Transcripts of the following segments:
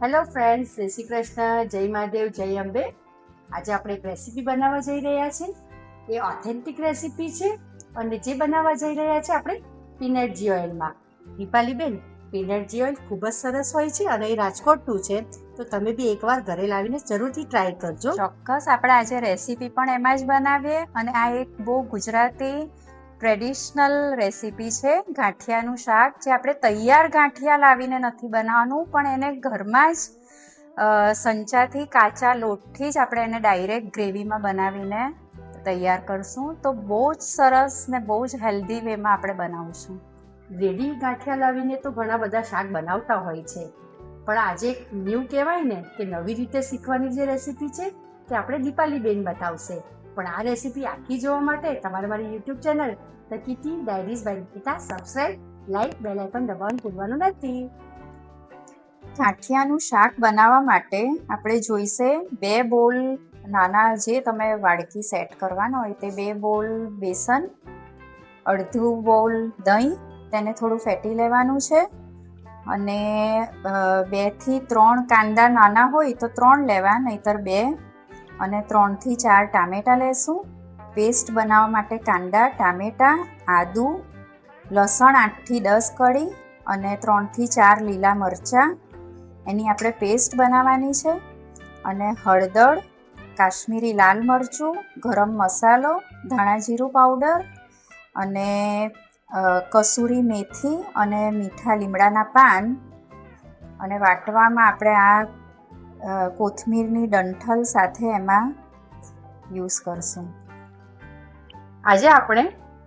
Hello friends, જય શ્રી કૃષ્ણ, જય મહાદેવ, જય અંબે. આજે આપણે એક રેસીપી બનાવવા જઈ રહ્યા છીએ. એ ઓથેન્ટિક રેસીપી છે અને જે બનાવવા જઈ રહ્યા છે આપણે પીનટ જી ઓઇલમાં. દીપાલીબેન, પીનટ જી ઓઇલ ખૂબ જ સરસ હોય છે અને એ રાજકોટનું છે, તો તમે બી એકવાર ઘરે લાવીને જરૂરથી ટ્રાય કરજો. ચોક્કસ આપણે આજે રેસીપી પણ એમાં જ બનાવીએ અને આ એક બહુ ગુજરાતી ટ્રેડિશનલ રેસીપી છે ગાંઠિયાનું શાક, જે આપણે તૈયાર ગાંઠિયા લાવીને નથી બનાવવાનું, પણ એને ઘરમાં જ સંચાથી કાચા લોટથી જ આપણે એને ડાયરેક્ટ ગ્રેવીમાં બનાવીને તૈયાર કરશું. તો બહુ જ સરસ ને બહુ જ હેલ્ધી વેમાં આપણે બનાવશું. રેડી ગાંઠિયા લાવીને તો ઘણા બધા શાક બનાવતા હોય છે, પણ આજે એક ન્યૂ કહેવાય ને કે નવી રીતે શીખવાની જે રેસીપી છે તે આપણે દીપાલીબેન બતાવશે. પણ આ રેસીપી આખી જોવા માટે તમારે મારી YouTube channel the Kitty Diaries by Nikita subscribe, like, bell icon દબાવવાનું ભૂલવાનું નથી. ગાંઠિયાનું શાક બનાવવા માટે આપણે જોઈશે 2 બોલ નાના, જે તમે વાડકી સેટ કરવાના હોય તે 2 બોલ બેસન, અડધું બોલ દહીં, તેને થોડું ફેટી લેવાનું છે, અને 2 થી 3 કાંદા નાના હોય તો 3 લેવા, નહીતર 2, અને 3 થી 4 ટામેટાં લેશું. પેસ્ટ બનાવવા માટે કાંદા, ટામેટાં, આદુ, લસણ 8 થી 10 કળી અને 3 થી 4 લીલા મરચાં, એની આપણે પેસ્ટ બનાવવાની છે. અને હળદર, કાશ્મીરી લાલ મરચું, ગરમ મસાલો, ધાણા જીરું પાવડર અને કસૂરી મેથી અને મીઠા લીમડાના પાન, અને વાટવામાં આપણે આ કોથમીરની ડંઠલ સાથે એમાં યુઝ કરશું. આજે આપણે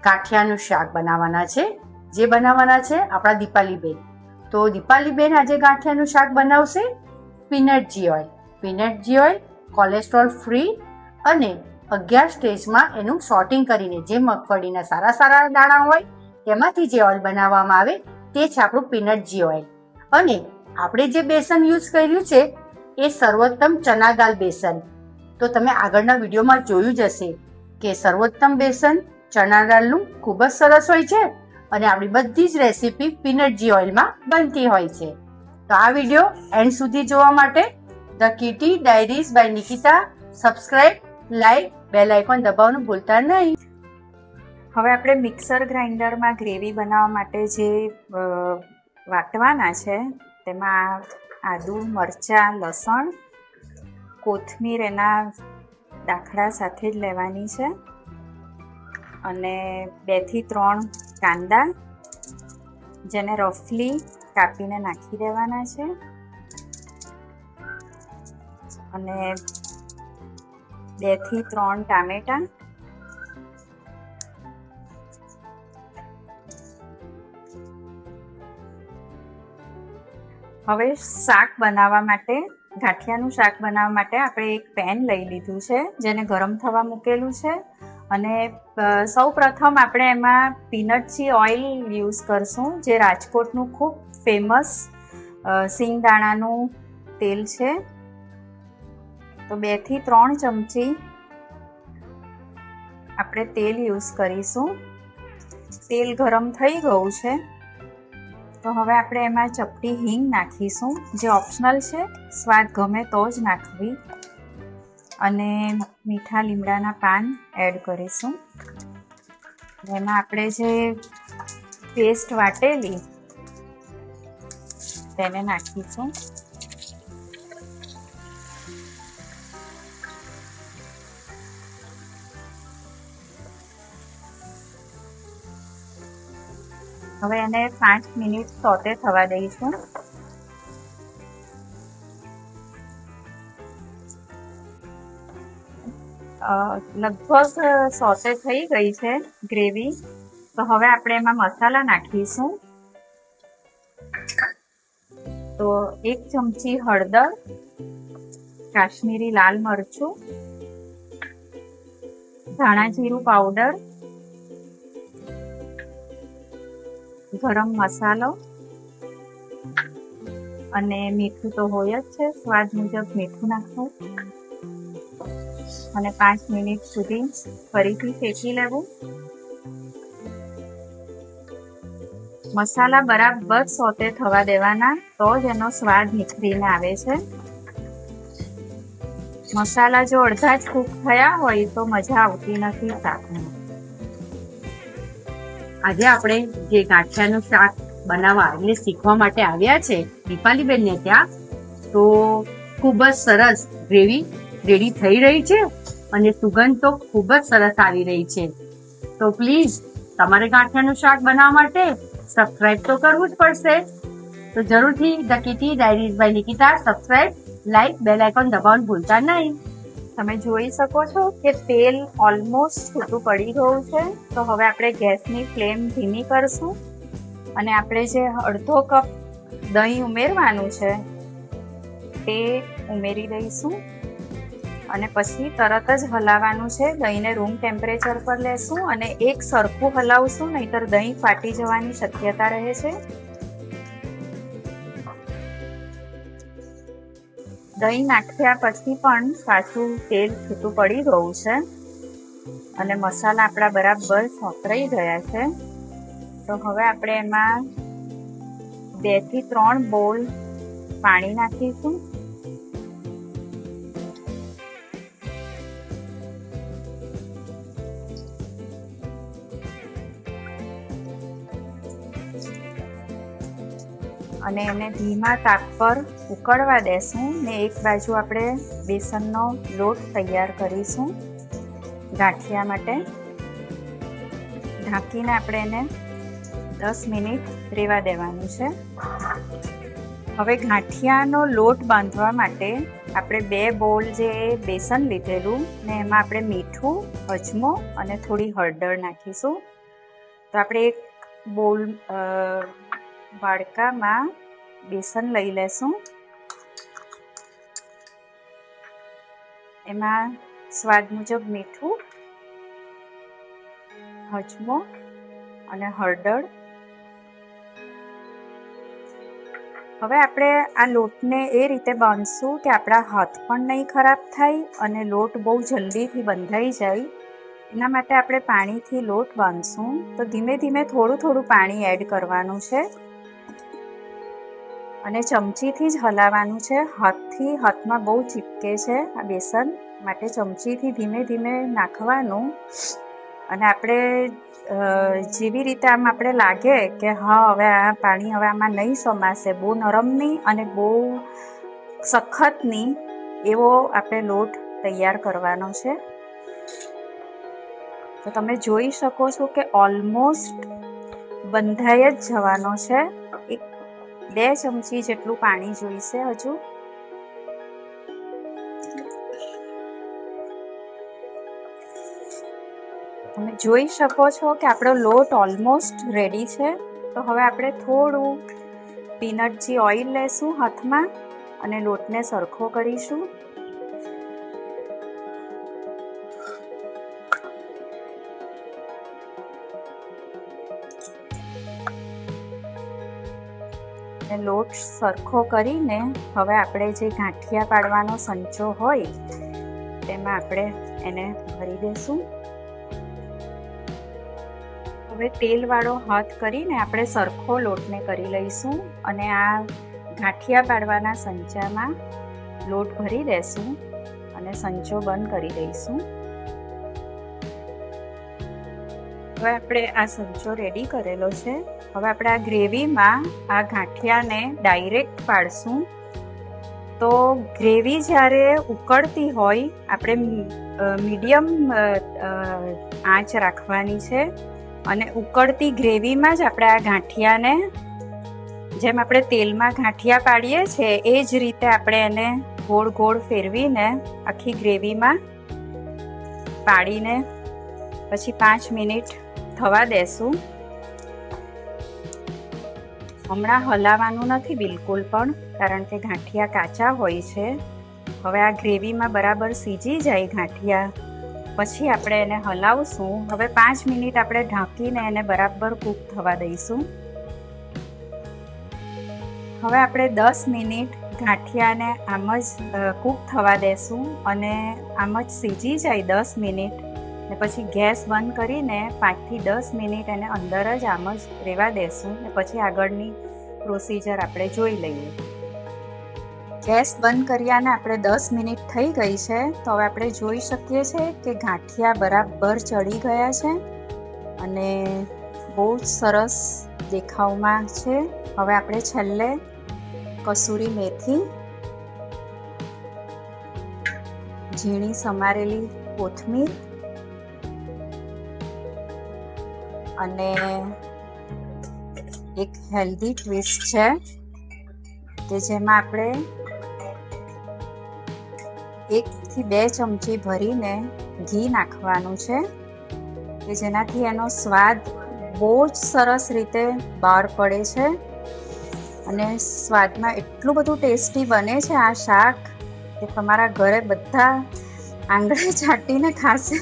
ગાંઠિયાનું શાક બનાવવાના છે, જે બનાવવાના છે આપણા દીપાલીબેન. તો દીપાલીબેન આજે ગાંઠિયાનું શાક બનાવશે પીનટ જી ઓઇલ. પીનટ જી ઓઇલ કોલેસ્ટ્રોલ ફ્રી અને 11 સ્ટેજમાં એનું સોર્ટિંગ કરીને, જે મગફળીના સારા સારા દાણા હોય તેમાંથી જે ઓઇલ બનાવવામાં આવે તે છે આપણું પીનટ જી ઓઇલ. અને આપણે જે બેસન યુઝ કર્યું છે એ સર્વોત્તમ ચના દાળ બેસન. તો તમે આગળના વિડીયોમાં જોયું જ હશે કે સર્વોત્તમ બેસન ચણા દાળનું ખૂબ જ સરસ હોય છે અને આપણી બધી જ રેસીપી પીનટ જી ઓઇલમાં બનતી હોય છે. તો આ વિડીયો એન્ડ સુધી જોવા માટે the Kitty Diaries by Nikita subscribe, like, bell icon દબાવવાનું ભૂલતા નહીં. હવે આપણે મિક્સર ગ્રાઇન્ડરમાં ગ્રેવી બનાવવા માટે જે વાટવાના છે તેમાં આદુ, મરચાં, લસણ, કોથમીર એના દાખલા સાથે જ લેવાની છે, અને 2 થી 3 કાંદા, જેને રફલી કાપીને નાખી દેવાના છે, અને 2 થી 3 ટામેટાં, હવે શાક બનાવવા માટે, ગાંઠિયાનું શાક બનાવવા માટે આપણે એક પેન લઈ લીધું છે, જેને ગરમ થવા મૂકેલું છે, અને સૌ પ્રથમ આપણે એમાં પીનટજી ઓઇલ યુઝ કરશું, જે રાજકોટનું ખૂબ ફેમસ સિંગદાણાનું તેલ છે. તો 2 થી 3 ચમચી આપણે તેલ યુઝ કરીશું. તેલ ગરમ થઈ ગયું છે, તો હવે આપણે એમાં ચપટી હિંગ નાખીશું, જે ઓપ્શનલ છે, સ્વાદ ગમે તો જ નાખવી, અને મીઠા લીમડાના પાન એડ કરીશું. એમાં આપણે જે પેસ્ટ વાટેલી તેને નાખીશું. હવે એને 5 મિનિટ સોતે થવા દઈશું. લગભગ સોતે થઈ ગઈ છે ગ્રેવી. તો હવે આપણે એમાં મસાલા નાખીશું. તો 1 ચમચી હળદર, કાશ્મીરી લાલ મરચું, ધાણા જીરું પાવડર, ગરમ મસાલો, અને મીઠું તો હોય જ છે, સ્વાદ મુજબ મીઠું નાખવું, અને 5 મિનિટ સુધી ફરીથી શેકી લેવું. મસાલા બરાબર સોતે થવા દેવાના, તો જ એનો સ્વાદ નીકળીને આવે છે. મસાલા જો અડધા જ કૂક થયા હોય તો મજા આવતી નથી શાકમાં. આજે આપણે જે ગાંઠિયાનું શાક બનાવવા એટલે શીખવા માટે આવ્યા છે દીપાલીબેનને ત્યાં, તો ખૂબ જ સરસ ગ્રેવી રેડી થઈ રહી છે અને સુગંધ તો ખૂબ જ સરસ આવી રહી છે. તો પ્લીઝ તમારે ગાંઠિયાનું શાક બનાવવા માટે સબસ્ક્રાઇબ તો કરવું જ પડશે. તો જરૂરથી the Kitty Diaries by Nikita subscribe, like, bell icon દબાવવાનું ભૂલતા નહીં. તમે જોઈ શકો છો કે તેલ ઓલમોસ્ટ છૂટું પડી ગયું છે. તો હવે આપણે ગેસની ફ્લેમ ધીમી કરશું અને આપણે જે અડધો કપ દહીં ઉમેરવાનું છે તે ઉમેરી દઈશું અને પછી તરત જ હલાવવાનું છે. દહીંને રૂમ ટેમ્પરેચર પર લેશું અને એક સરખું હલાવશું, નહીંતર દહીં ફાટી જવાની શક્યતા રહે છે. દહીં નાખ્યા પછી પણ પાછું તેલ છૂટું પડી ગયું છે અને મસાલા આપણા બરાબર સોતરાઈ ગયા છે. તો હવે આપણે એમાં 2 થી 3 બોલ પાણી નાખીશું. અને એને ધીમા તાપ પર ઉકળવા દેશું ને એક બાજુ આપણે બેસનનો લોટ તૈયાર કરીશું ગાંઠિયા માટે. ઢાંકીને આપણે એને 10 મિનિટ રહેવા દેવાનું છે. હવે ગાંઠિયાનો લોટ બાંધવા માટે આપણે 2 બોલ જે બેસન લીધેલું ને એમાં આપણે મીઠું, અજમો અને થોડી હળદર નાખીશું. તો આપણે એક બોલ વાડકામાં બેસન લઈ લેશું. એમાં સ્વાદ મુજબ મીઠું, અજમો અને હળદર. હવે આપણે આ લોટને એ રીતે બાંધશું કે આપણા હાથ પણ નહીં ખરાબ થાય અને લોટ બહુ જલ્દીથી બંધાઈ જાય. એના માટે આપણે પાણીથી લોટ બાંધશું. તો ધીમે ધીમે થોડું થોડું પાણી એડ કરવાનું છે અને ચમચીથી જ હલાવવાનું છે. હાથમાં બહુ ચીપકે છે આ બેસન, માટે ચમચીથી ધીમે ધીમે નાખવાનું. અને આપણે જેવી રીતે આમ આપણે લાગે કે હા હવે આ પાણી હવે આમાં નહીં સમાશે, બહુ નરમ નહીં અને બહુ સખત નહીં, એવો આપણે લોટ તૈયાર કરવાનો છે. તો તમે જોઈ શકો છો કે ઓલમોસ્ટ બંધાઈ જ જવાનો છે. 2 ચમચી જેટલું પાણી જોઈશે હજુ. તમે જોઈ શકો છો કે આપણો લોટ ઓલમોસ્ટ રેડી છે. તો હવે આપણે થોડું પીનટજી ઓઇલ લેશું હાથમાં અને લોટને સરખો કરીશું. લોટ સરખો કરીને હવે આપણે જે ગાંઠિયા પાડવાનો સંચો હોય તેમાં આપણે એને ભરી દઈશું. હવે તેલવાળો હાથ કરીને આપણે સરખો લોટને કરી લઈશું અને આ ગાંઠિયા પાડવાના સંચામાં લોટ ભરી દઈશું અને સંચો બંધ કરી દઈશું. હવે આપણે આ સંચો રેડી કરેલો છે. હવે આપણે આ ગ્રેવીમાં આ ગાંઠિયાને ડાયરેક્ટ પાડશું. તો ગ્રેવી જ્યારે ઉકળતી હોય આપણે મીડિયમ આંચ રાખવાની છે અને ઉકળતી ગ્રેવીમાં જ આપણે આ ગાંઠિયાને, જેમ આપણે તેલમાં ગાંઠિયા પાડીએ છીએ એ જ રીતે આપણે એને ગોળ ગોળ ફેરવીને આખી ગ્રેવીમાં પાડીને પછી 5 મિનિટ થવા દેશું. હમણાં હલાવવાનું નથી બિલકુલ પણ, કારણ કે ગાંઠિયા કાચા હોય છે. હવે આ ગ્રેવીમાં બરાબર સીજી જાય ગાંઠિયા પછી આપણે એને હલાવશું. હવે 5 મિનિટ આપણે ઢાંકીને એને બરાબર કૂક થવા દઈશું. હવે આપણે 10 મિનિટ ગાંઠિયાને આમ જ કૂક થવા દેશું અને આમ જ સીજી જાય 10 મિનિટ ને પછી ગેસ બંધ કરીને 5 થી 10 મિનિટ એને અંદર જ આમ જ રહેવા દેશું ને પછી આગળની પ્રોસિજર આપણે જોઈ લઈએ. ગેસ બંધ કર્યાને આપણે 10 મિનિટ થઈ ગઈ છે, તો હવે આપણે જોઈ શકીએ છીએ કે ગાંઠિયા બરાબર ચડી ગયા છે અને બહુ જ સરસ દેખાવમાં છે. હવે આપણે છેલ્લે કસૂરી મેથી, ઝીણી સમારેલી કોથમીર અને એક હેલ્ધી ટ્વિસ્ટ છે કે જેમાં આપણે 1 થી 2 ચમચી ભરીને ઘી નાખવાનું છે કે જેનાથી એનો સ્વાદ બહુ જ સરસ રીતે બહાર પડે છે અને સ્વાદમાં એટલું બધું ટેસ્ટી બને છે આ શાક કે તમારા ઘરે બધા આંગળે ચાટીને ખાશે.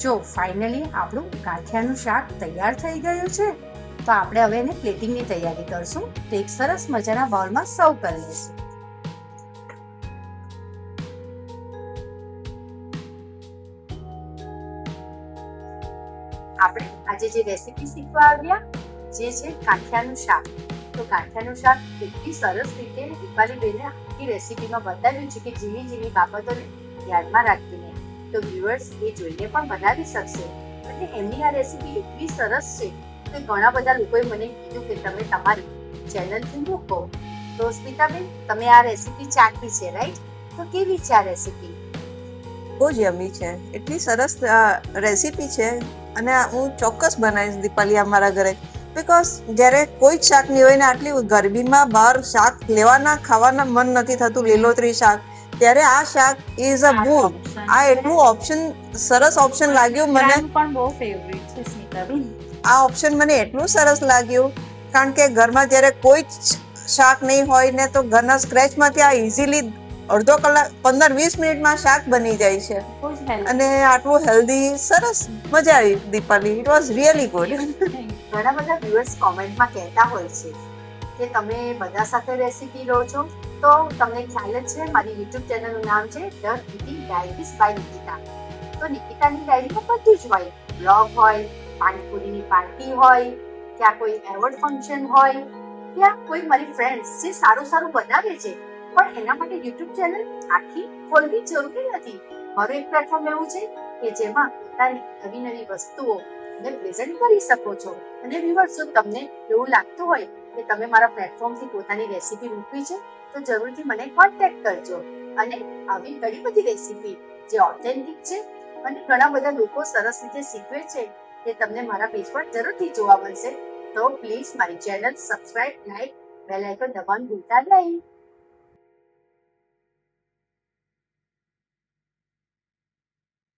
જો ફાઇનલી આપણું ગાંઠિયાનું શાક તૈયાર થઈ ગયું છે. તો આપણે હવે એને પ્લેટિંગની તૈયારી કરશું. તો એક સરસ મજાના બાઉલમાં સર્વ કરી લઈશું. આપણે આજે જે રેસીપી શીખવા આવ્યા જે છે ગાંઠિયાનું શાક. તો ગાંઠિયાનું શાક એટલી સરસ રીતે દીપાલીબેને આખી રેસીપીમાં બતાવ્યું છે કે ઝીણી ઝીણી બાબતોને ધ્યાનમાં રાખીને તો વ્યુઅર્સ એ જોઈને પણ બનાવી શકશે. અને એમની આ રેસીપી એટલી સરસ છે કે ઘણા બધા લોકોએ મને કીધું કે તમે તમારી ચેનલથી મૂકો. તો સ્મિતાબેન, તમે આ રેસીપી ચાખી છે રાઈટ? તો કેવી છે આ રેસીપી? બહુ જ યમી છે, એટલી સરસ રેસીપી છે અને હું ચોક્કસ બનાવીશ દીપાલી અમારા ઘરે. બિકોઝ જ્યારે કોઈ જ શાક નહીં હોય ને આટલી ગરમીમાં બહાર શાક લેવાના ખાવાના મન નથી થતું, લીલોતરી શાક, ત્યારે આ શાક ઇઝ અ બૂમ. આ એટલું ઓપ્શન, સરસ ઓપ્શન લાગ્યું મને. પણ બહુ ફેવરિટ છે સ્મિતાબેન. આ ઓપ્શન મને એટલું સરસ લાગ્યું કારણ કે ઘરમાં જ્યારે કોઈ જ શાક નહીં હોય ને તો ઘરના સ્ક્રેચમાંથી આ ઇઝીલી અડધો કલાક 15-20 મિનિટમાં શાક બની જાય છે અને આટલું હેલ્ધી, સરસ, મજા આવી Dipali. It was really good. ઘણા બધા વ્યુઅર્સ કોમેન્ટમાં કહેતા હોય છે કે તમે બધા સાથે રેસીપી લો છો. તો તમને ખ્યાલ જ છે મારી યુટ્યુબ ચેનલનું નામ છે the eating diaries by Nikita. તો નિકિતાની ડાયરીમાં બધું જ હોય. બ્લોગ હોય, પાણીપુરીની પાર્ટી હોય, ત્યાં કોઈ એવોર્ડ ફંક્શન હોય, ત્યાં કોઈ મારી ફ્રેન્ડ્સ જે સારું સારું બનાવે છે પણ એના માટે યુટ્યુબ ચેનલ આખી ખોલવી જરૂરી નથી. મારું એક પ્લેટફોર્મ એવું છે કે જેમાં પોતાની નવી નવી વસ્તુઓ ને પ્રેઝન્ટ કરી શકો છો. અને વ્યુઅર્સ, જો તમને એવું લાગતું હોય કે તમે મારા પ્લેટફોર્મથી પોતાની રેસીપી મૂકવી છે તો જરૂરથી મને કોન્ટેક્ટ કરજો. અને આવી ઘણી બધી રેસીપી જે ઓથેન્ટિક છે અને ઘણા બધા લોકો સરસ રીતે શીખવે છે તે તમને મારા પેજ પર જરૂરથી જોવા મળશે. તો પ્લીઝ મારી channel subscribe, like, bell icon દબાવવાનું ભૂલતા નહીં.